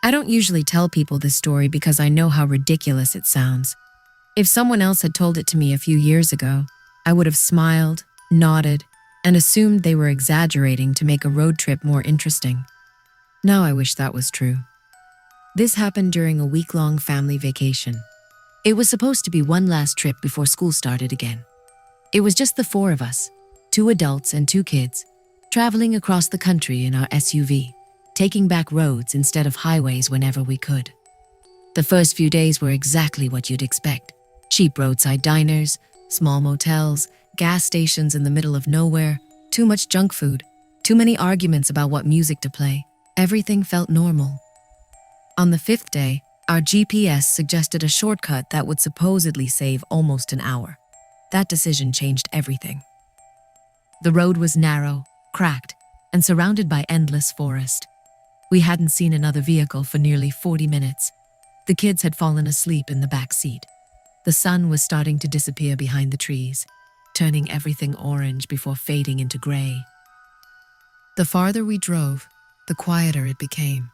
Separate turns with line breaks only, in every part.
I don't usually tell people this story because I know how ridiculous it sounds. If someone else had told it to me a few years ago, I would have smiled, nodded, and assumed they were exaggerating to make a road trip more interesting. Now I wish that was true. This happened during a week-long family vacation. It was supposed to be one last trip before school started again. It was just the four of us, 2 adults and 2 kids, traveling across the country in our SUV, taking back roads instead of highways whenever we could. The first few days were exactly what you'd expect. Cheap roadside diners, small motels, gas stations in the middle of nowhere, too much junk food, too many arguments about what music to play. Everything felt normal. On the 5th day, our GPS suggested a shortcut that would supposedly save almost an hour. That decision changed everything. The road was narrow, cracked, and surrounded by endless forest. We hadn't seen another vehicle for nearly 40 minutes. The kids had fallen asleep in the back seat. The sun was starting to disappear behind the trees, turning everything orange before fading into gray. The farther we drove, the quieter it became.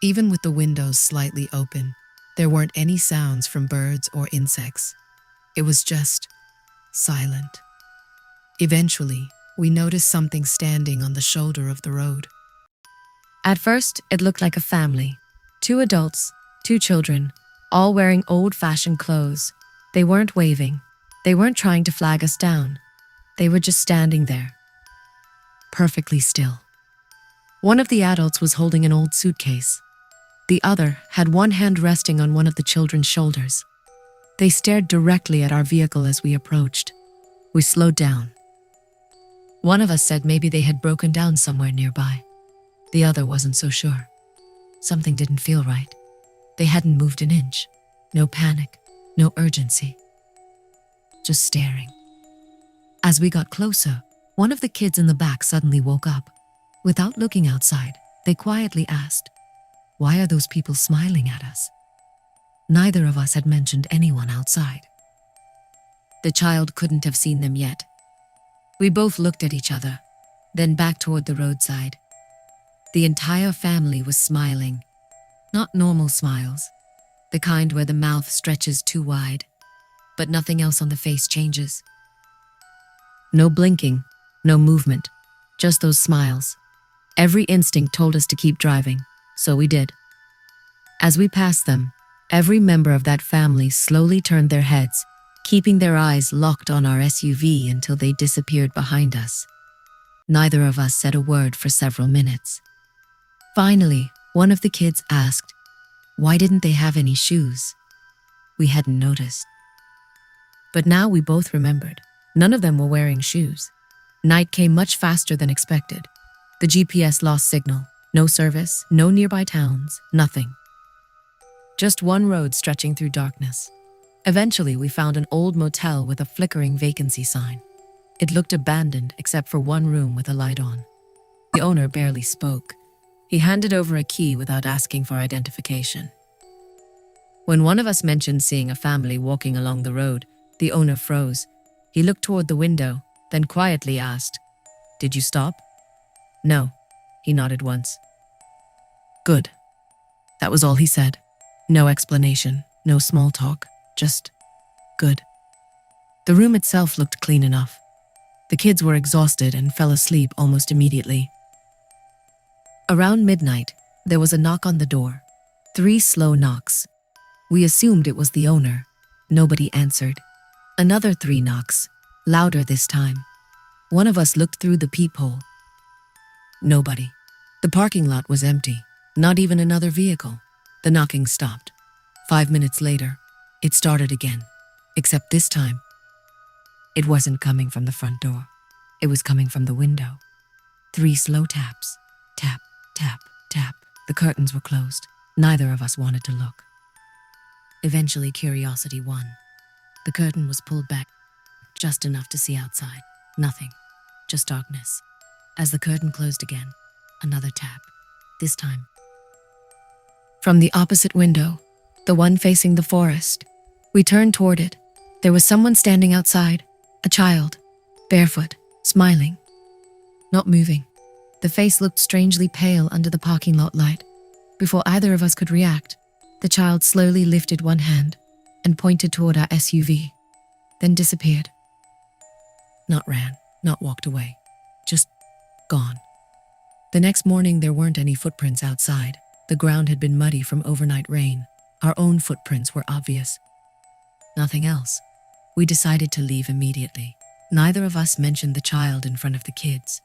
Even with the windows slightly open, there weren't any sounds from birds or insects. It was just silent. Eventually, we noticed something standing on the shoulder of the road. At first, it looked like a family. 2 adults, 2 children, all wearing old-fashioned clothes. They weren't waving. They weren't trying to flag us down. They were just standing there, perfectly still. One of the adults was holding an old suitcase. The other had one hand resting on one of the children's shoulders. They stared directly at our vehicle as we approached. We slowed down. One of us said maybe they had broken down somewhere nearby. The other wasn't so sure. Something didn't feel right. They hadn't moved an inch. No panic, no urgency. Just staring. As we got closer, one of the kids in the back suddenly woke up. Without looking outside, they quietly asked, "Why are those people smiling at us?" Neither of us had mentioned anyone outside. The child couldn't have seen them yet. We both looked at each other, then back toward the roadside. The entire family was smiling. Not normal smiles, the kind where the mouth stretches too wide, but nothing else on the face changes. No blinking, no movement, just those smiles. Every instinct told us to keep driving, so we did. As we passed them, every member of that family slowly turned their heads, keeping their eyes locked on our SUV until they disappeared behind us. Neither of us said a word for several minutes. Finally, one of the kids asked, "Why didn't they have any shoes?" We hadn't noticed. But now we both remembered. None of them were wearing shoes. Night came much faster than expected. The GPS lost signal. No service, no nearby towns, nothing. Just one road stretching through darkness. Eventually, we found an old motel with a flickering vacancy sign. It looked abandoned except for one room with a light on. The owner barely spoke. He handed over a key without asking for identification. When one of us mentioned seeing a family walking along the road, the owner froze. He looked toward the window, then quietly asked, "Did you stop?" "No," he nodded once. "Good." That was all he said. No explanation, no small talk, just good. The room itself looked clean enough. The kids were exhausted and fell asleep almost immediately. Around midnight, there was a knock on the door. 3 slow knocks. We assumed it was the owner. Nobody answered. Another 3 knocks, louder this time. One of us looked through the peephole. Nobody. The parking lot was empty, not even another vehicle. The knocking stopped. 5 minutes later, it started again, except this time, it wasn't coming from the front door. It was coming from the window. 3 slow taps. Tap, tap, tap. The curtains were closed. Neither of us wanted to look. Eventually, curiosity won. The curtain was pulled back, just enough to see outside. Nothing, just darkness. As the curtain closed again, another tap, this time. From the opposite window, the one facing the forest, we turned toward it. There was someone standing outside, a child, barefoot, smiling, not moving. The face looked strangely pale under the parking lot light. Before either of us could react, the child slowly lifted one hand and pointed toward our SUV, then disappeared. Not ran, not walked away, just gone. The next morning, there weren't any footprints outside. The ground had been muddy from overnight rain. Our own footprints were obvious. Nothing else. We decided to leave immediately. Neither of us mentioned the child in front of the kids.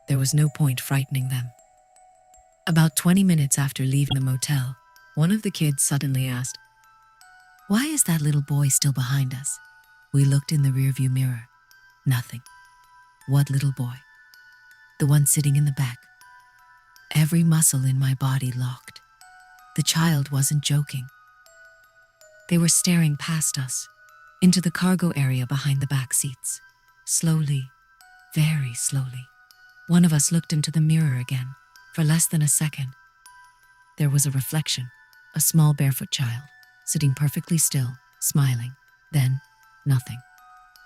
There was no point frightening them. About 20 minutes after leaving the motel, one of the kids suddenly asked, "Why is that little boy still behind us?" We looked in the rearview mirror. Nothing. What little boy? The one sitting in the back. Every muscle in my body locked. The child wasn't joking. They were staring past us, into the cargo area behind the back seats. Slowly, very slowly. One of us looked into the mirror again. For less than a second, there was a reflection, a small barefoot child, sitting perfectly still, smiling. Then, nothing.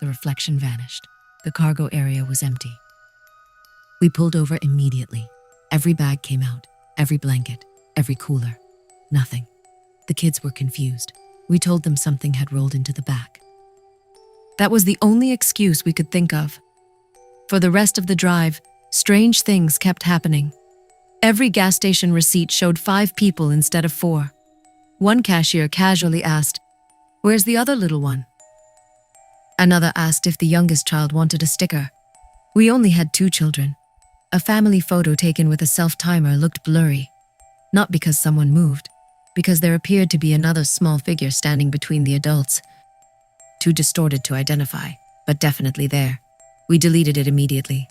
The reflection vanished. The cargo area was empty. We pulled over immediately. Every bag came out, every blanket, every cooler. Nothing. The kids were confused. We told them something had rolled into the back. That was the only excuse we could think of. For the rest of the drive, strange things kept happening. Every gas station receipt showed 5 people instead of 4. One cashier casually asked, "Where's the other little one?" Another asked if the youngest child wanted a sticker. We only had 2 children. A family photo taken with a self-timer looked blurry. Not because someone moved, because there appeared to be another small figure standing between the adults. Too distorted to identify, but definitely there. We deleted it immediately.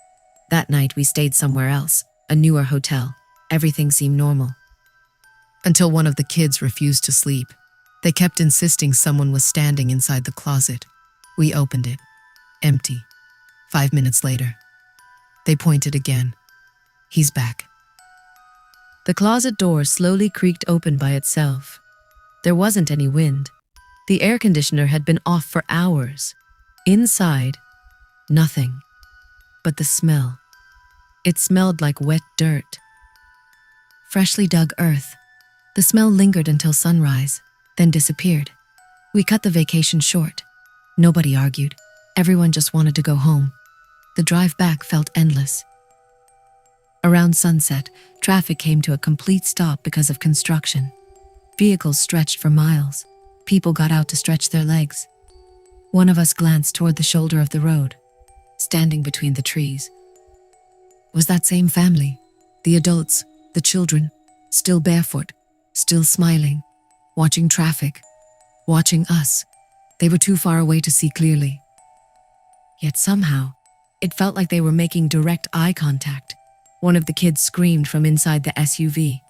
That night we stayed somewhere else, a newer hotel. Everything seemed normal. Until one of the kids refused to sleep. They kept insisting someone was standing inside the closet. We opened it. Empty. 5 minutes later, they pointed again. He's back. The closet door slowly creaked open by itself. There wasn't any wind. The air conditioner had been off for hours. Inside, nothing. But the smell. It smelled like wet dirt. Freshly dug earth. The smell lingered until sunrise, then disappeared. We cut the vacation short. Nobody argued. Everyone just wanted to go home. The drive back felt endless. Around sunset, traffic came to a complete stop because of construction. Vehicles stretched for miles. People got out to stretch their legs. One of us glanced toward the shoulder of the road, standing between the trees. Was that same family, the adults, the children, still barefoot, still smiling, watching traffic, watching us. They were too far away to see clearly. Yet somehow, it felt like they were making direct eye contact. One of the kids screamed from inside the SUV.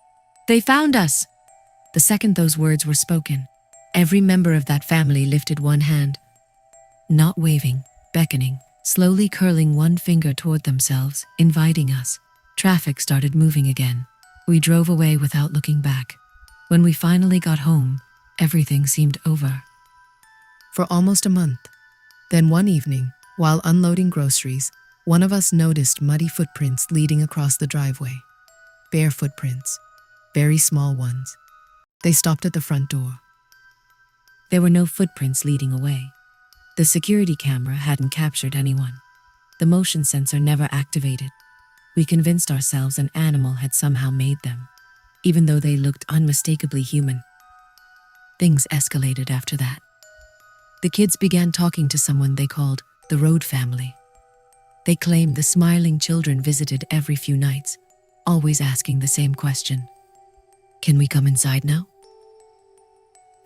"They found us!" The second those words were spoken, every member of that family lifted one hand. Not waving, beckoning, slowly curling one finger toward themselves, inviting us. Traffic started moving again. We drove away without looking back. When we finally got home, everything seemed over. For almost a month. Then one evening, while unloading groceries, one of us noticed muddy footprints leading across the driveway. Bare footprints, very small ones. They stopped at the front door. There were no footprints leading away. The security camera hadn't captured anyone. The motion sensor never activated. We convinced ourselves an animal had somehow made them, even though they looked unmistakably human. Things escalated after that. The kids began talking to someone they called the Road family. They claimed the smiling children visited every few nights, always asking the same question. "Can we come inside now?"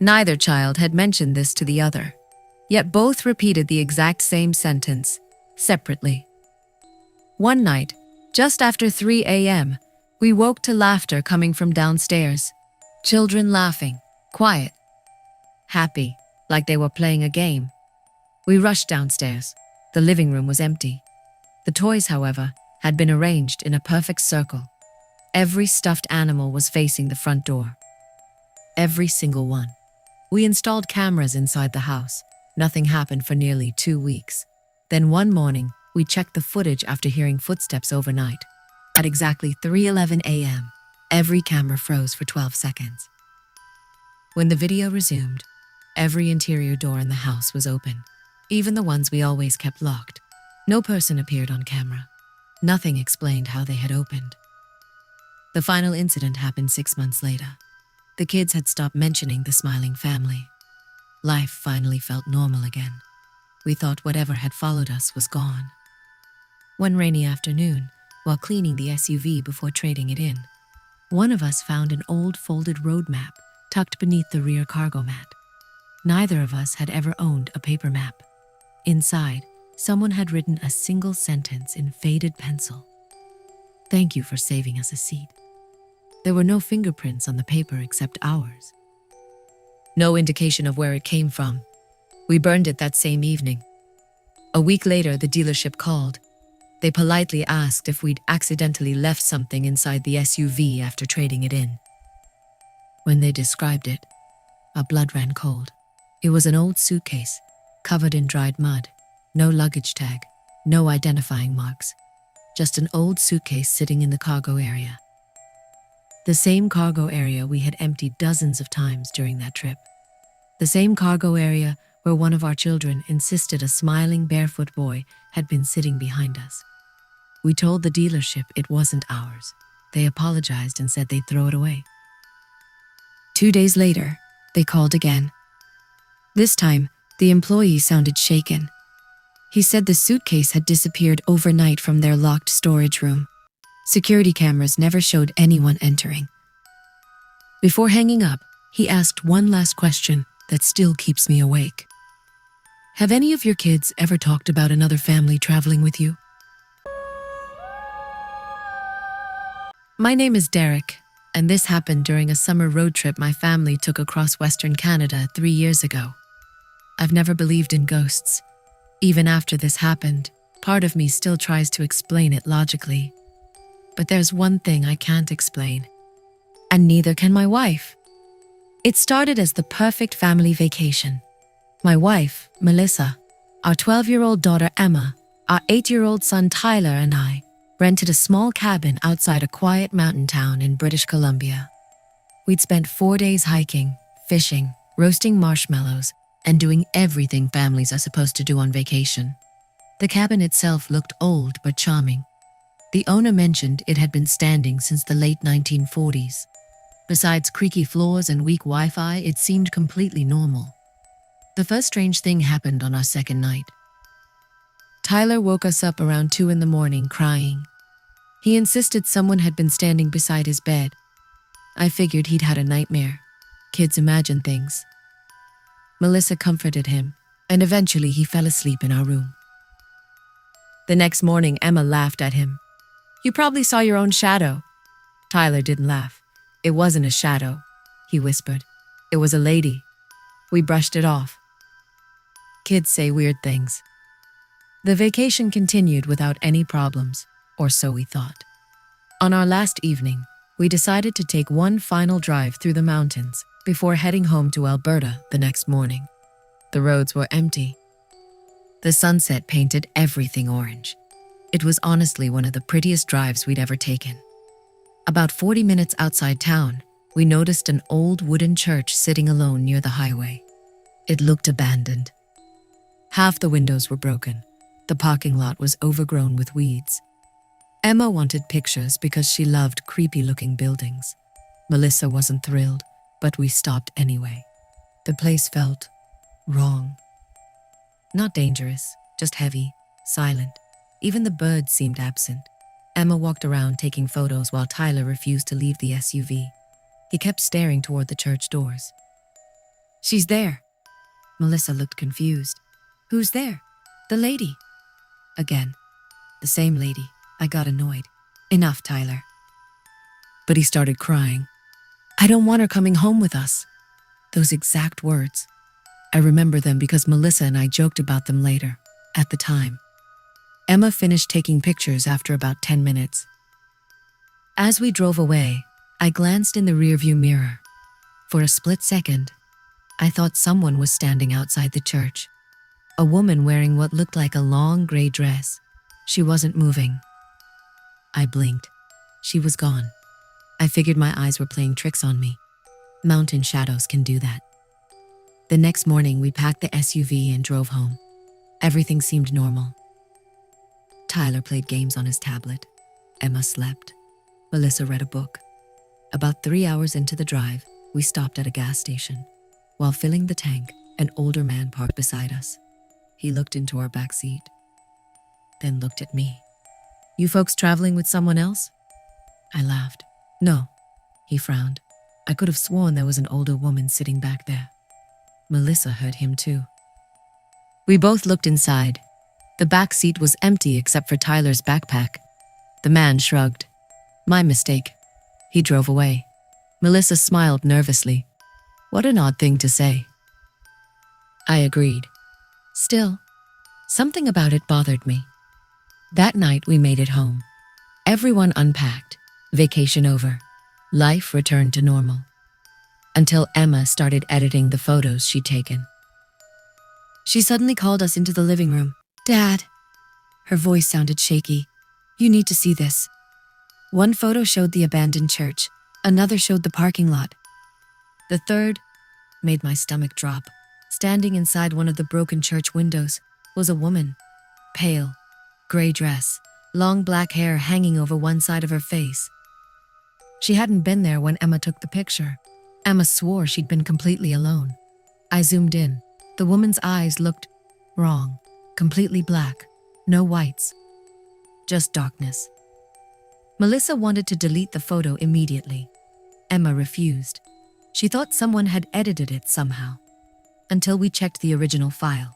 Neither child had mentioned this to the other, yet both repeated the exact same sentence, separately. One night, just after 3 a.m., we woke to laughter coming from downstairs. Children laughing, quiet, happy, like they were playing a game. We rushed downstairs. The living room was empty. The toys, however, had been arranged in a perfect circle. Every stuffed animal was facing the front door. Every single one. We installed cameras inside the house. Nothing happened for nearly 2 weeks. Then one morning, we checked the footage after hearing footsteps overnight. At exactly 3:11 a.m., Every camera froze for 12 seconds. When the video resumed, every interior door in the house was open, even the ones we always kept locked. No person appeared on camera. Nothing explained how they had opened. The final incident happened 6 months later. The kids had stopped mentioning the smiling family. Life finally felt normal again. We thought whatever had followed us was gone. One rainy afternoon, while cleaning the SUV before trading it in, one of us found an old folded road map tucked beneath the rear cargo mat. Neither of us had ever owned a paper map. Inside, someone had written a single sentence in faded pencil. "Thank you for saving us a seat." There were no fingerprints on the paper except ours. No indication of where it came from. We burned it that same evening. A week later, the dealership called. They politely asked if we'd accidentally left something inside the SUV after trading it in. When they described it, our blood ran cold. It was an old suitcase, covered in dried mud, no luggage tag, no identifying marks, just an old suitcase sitting in the cargo area. The same cargo area we had emptied dozens of times during that trip. The same cargo area where one of our children insisted a smiling barefoot boy had been sitting behind us. We told the dealership it wasn't ours. They apologized and said they'd throw it away. 2 days later, they called again. This time, the employee sounded shaken. He said the suitcase had disappeared overnight from their locked storage room. Security cameras never showed anyone entering. Before hanging up, he asked one last question that still keeps me awake. Have any of your kids ever talked about another family traveling with you? My name is Derek, and this happened during a summer road trip my family took across Western Canada 3 years ago. I've never believed in ghosts. Even after this happened, part of me still tries to explain it logically. But there's one thing I can't explain. And neither can my wife. It started as the perfect family vacation. My wife, Marissa, our 12-year-old daughter Emma, our 8-year-old son Tyler and I rented a small cabin outside a quiet mountain town in British Columbia. We'd spent 4 days hiking, fishing, roasting marshmallows, and doing everything families are supposed to do on vacation. The cabin itself looked old but charming. The owner mentioned it had been standing since the late 1940s. Besides creaky floors and weak Wi-Fi, it seemed completely normal. The first strange thing happened on our second night. Tyler woke us up around 2 a.m. crying. He insisted someone had been standing beside his bed. I figured he'd had a nightmare. Kids imagine things. Melissa comforted him, and eventually he fell asleep in our room. The next morning, Emma laughed at him. "You probably saw your own shadow." Tyler didn't laugh. "It wasn't a shadow," he whispered. "It was a lady." We brushed it off. Kids say weird things. The vacation continued without any problems, or so we thought. On our last evening, we decided to take one final drive through the mountains before heading home to Alberta the next morning. The roads were empty. The sunset painted everything orange. It was honestly one of the prettiest drives we'd ever taken. About 40 minutes outside town, we noticed an old wooden church sitting alone near the highway. It looked abandoned. Half the windows were broken. The parking lot was overgrown with weeds. Emma wanted pictures because she loved creepy-looking buildings. Melissa wasn't thrilled, but we stopped anyway. The place felt wrong. Not dangerous, just heavy, silent. Even the birds seemed absent. Emma walked around taking photos while Tyler refused to leave the SUV. He kept staring toward the church doors. "She's there." Melissa looked confused. "Who's there?" "The lady." Again, the same lady. I got annoyed. "Enough, Tyler." But he started crying. "I don't want her coming home with us." Those exact words. I remember them because Melissa and I joked about them later, at the time. Emma finished taking pictures after about 10 minutes. As we drove away, I glanced in the rearview mirror. For a split second, I thought someone was standing outside the church. A woman wearing what looked like a long gray dress. She wasn't moving. I blinked. She was gone. I figured my eyes were playing tricks on me. Mountain shadows can do that. The next morning, we packed the SUV and drove home. Everything seemed normal. Tyler played games on his tablet. Emma slept. Melissa read a book. About 3 hours into the drive, we stopped at a gas station. While filling the tank, an older man parked beside us. He looked into our back seat, then looked at me. "You folks traveling with someone else?" I laughed. "No." He frowned. I could have sworn there was an older woman sitting back there. Melissa heard him too. We both looked inside. The back seat was empty except for Tyler's backpack. The man shrugged. "My mistake." He drove away. Melissa smiled nervously. What an odd thing to say. I agreed. Still, something about it bothered me. That night we made it home. Everyone unpacked. Vacation over. Life returned to normal. Until Emma started editing the photos she'd taken. She suddenly called us into the living room. "Dad." Her voice sounded shaky. "You need to see this." One photo showed the abandoned church. Another showed the parking lot. The third made my stomach drop. Standing inside one of the broken church windows was a woman. Pale, gray dress, long black hair hanging over one side of her face. She hadn't been there when Emma took the picture. Emma swore she'd been completely alone. I zoomed in. The woman's eyes looked wrong. Completely black. No whites. Just darkness. Melissa wanted to delete the photo immediately. Emma refused. She thought someone had edited it somehow. Until we checked the original file.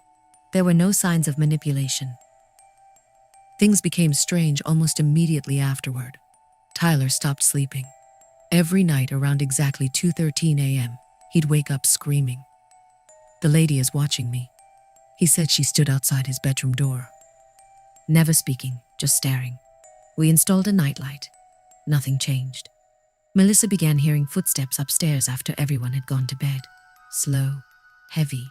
There were no signs of manipulation. Things became strange almost immediately afterward. Tyler stopped sleeping. Every night around exactly 2:13 a.m., he'd wake up screaming. "The lady is watching me." He said she stood outside his bedroom door. Never speaking, just staring. We installed a nightlight. Nothing changed. Melissa began hearing footsteps upstairs after everyone had gone to bed. Slow, heavy.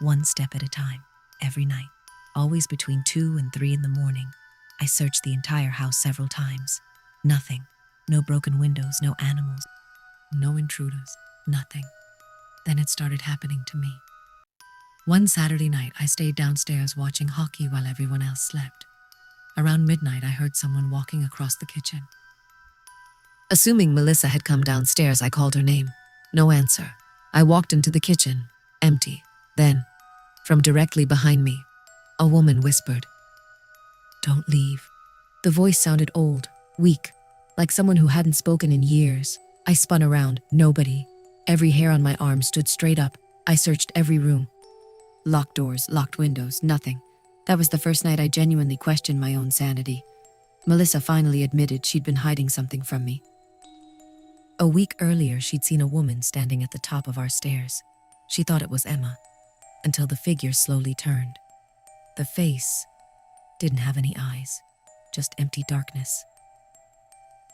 One step at a time, every night. Always between 2 and 3 in the morning. I searched the entire house several times. Nothing. No broken windows, no animals. No intruders. Nothing. Then it started happening to me. One Saturday night, I stayed downstairs watching hockey while everyone else slept. Around midnight, I heard someone walking across the kitchen. Assuming Melissa had come downstairs, I called her name. No answer. I walked into the kitchen. Empty. Then, from directly behind me, a woman whispered, "Don't leave." The voice sounded old, weak, like someone who hadn't spoken in years. I spun around. Nobody. Every hair on my arm stood straight up. I searched every room. Locked doors, locked windows, nothing. That was the first night I genuinely questioned my own sanity. Melissa finally admitted she'd been hiding something from me. A week earlier, she'd seen a woman standing at the top of our stairs. She thought it was Emma, until the figure slowly turned. The face didn't have any eyes, just empty darkness.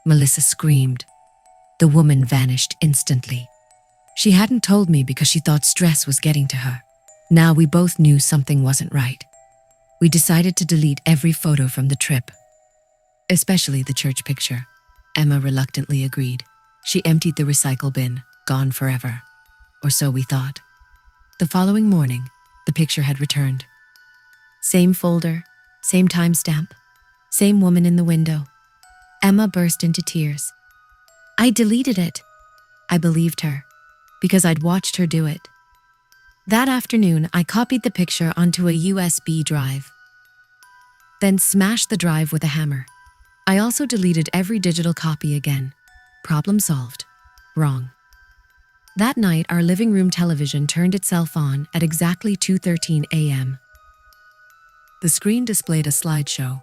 Melissa screamed. The woman vanished instantly. She hadn't told me because she thought stress was getting to her. Now we both knew something wasn't right. We decided to delete every photo from the trip, especially the church picture. Emma reluctantly agreed. She emptied the recycle bin, gone forever. Or so we thought. The following morning, the picture had returned. Same folder, same timestamp, same woman in the window. Emma burst into tears. "I deleted it." I believed her, because I'd watched her do it. That afternoon, I copied the picture onto a USB drive, then smashed the drive with a hammer. I also deleted every digital copy again. Problem solved. Wrong. That night, our living room television turned itself on at exactly 2:13 a.m. The screen displayed a slideshow.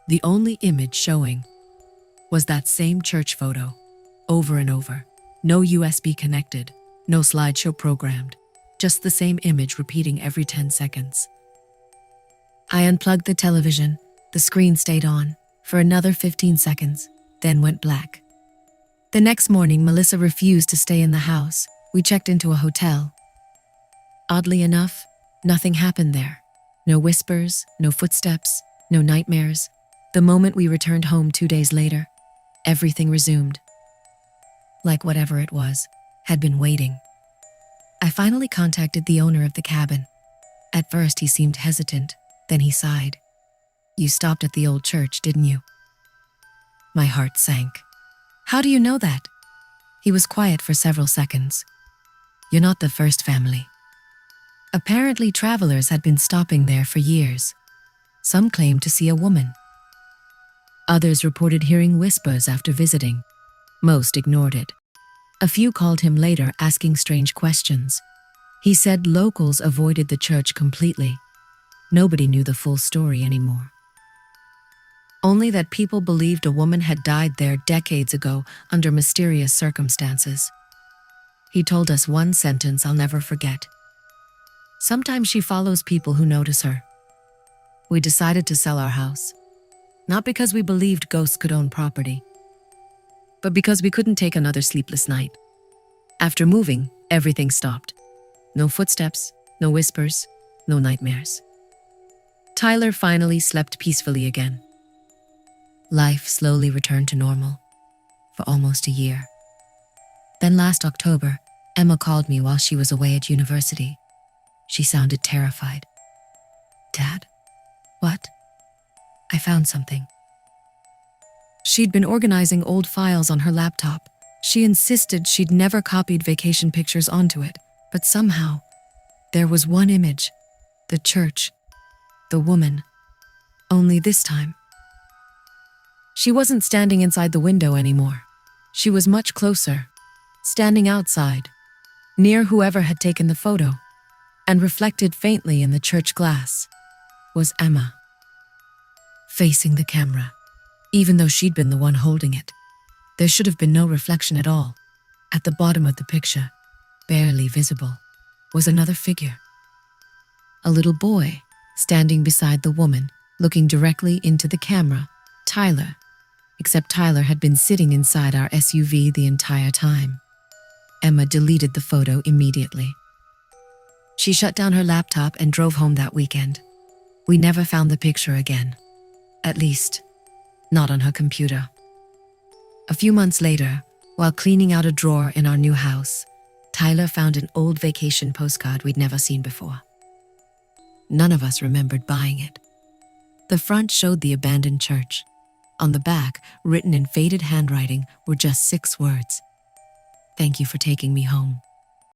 The only image showing was that same church photo, over and over. No USB connected, no slideshow programmed, just the same image repeating every 10 seconds. I unplugged the television. The screen stayed on for another 15 seconds, then went black. The next morning, Melissa refused to stay in the house. We checked into a hotel. Oddly enough, nothing happened there. No whispers, no footsteps, no nightmares. The moment we returned home 2 days later, everything resumed. like whatever it was, had been waiting. I finally contacted the owner of the cabin. At first, he seemed hesitant, then he sighed. "You stopped at the old church, didn't you?" My heart sank. "How do you know that?" He was quiet for several seconds. "You're not the first family." Apparently, travelers had been stopping there for years. Some claimed to see a woman. Others reported hearing whispers after visiting. Most ignored it. A few called him later, asking strange questions. He said locals avoided the church completely. Nobody knew the full story anymore. Only that people believed a woman had died there decades ago under mysterious circumstances. He told us one sentence I'll never forget. "Sometimes she follows people who notice her." We decided to sell our house. Not because we believed ghosts could own property, but because we couldn't take another sleepless night. After moving, everything stopped. No footsteps, no whispers, no nightmares. Tyler finally slept peacefully again. Life slowly returned to normal for almost a year. Then last October, Emma called me while she was away at university. She sounded terrified. "Dad? What?" "I found something." She'd been organizing old files on her laptop. She insisted she'd never copied vacation pictures onto it, but somehow, there was one image. The church. The woman. Only this time, she wasn't standing inside the window anymore. She was much closer, standing outside, near whoever had taken the photo, and reflected faintly in the church glass was Emma, facing the camera. Even though she'd been the one holding it, there should have been no reflection at all. At the bottom of the picture, barely visible, was another figure. A little boy, standing beside the woman, looking directly into the camera. Tyler. Except Tyler had been sitting inside our SUV the entire time. Emma deleted the photo immediately. She shut down her laptop and drove home that weekend. We never found the picture again. At least, not on her computer. A few months later, while cleaning out a drawer in our new house, Tyler found an old vacation postcard we'd never seen before. None of us remembered buying it. The front showed the abandoned church. On the back, written in faded handwriting, were just 6 words. "Thank you for taking me home."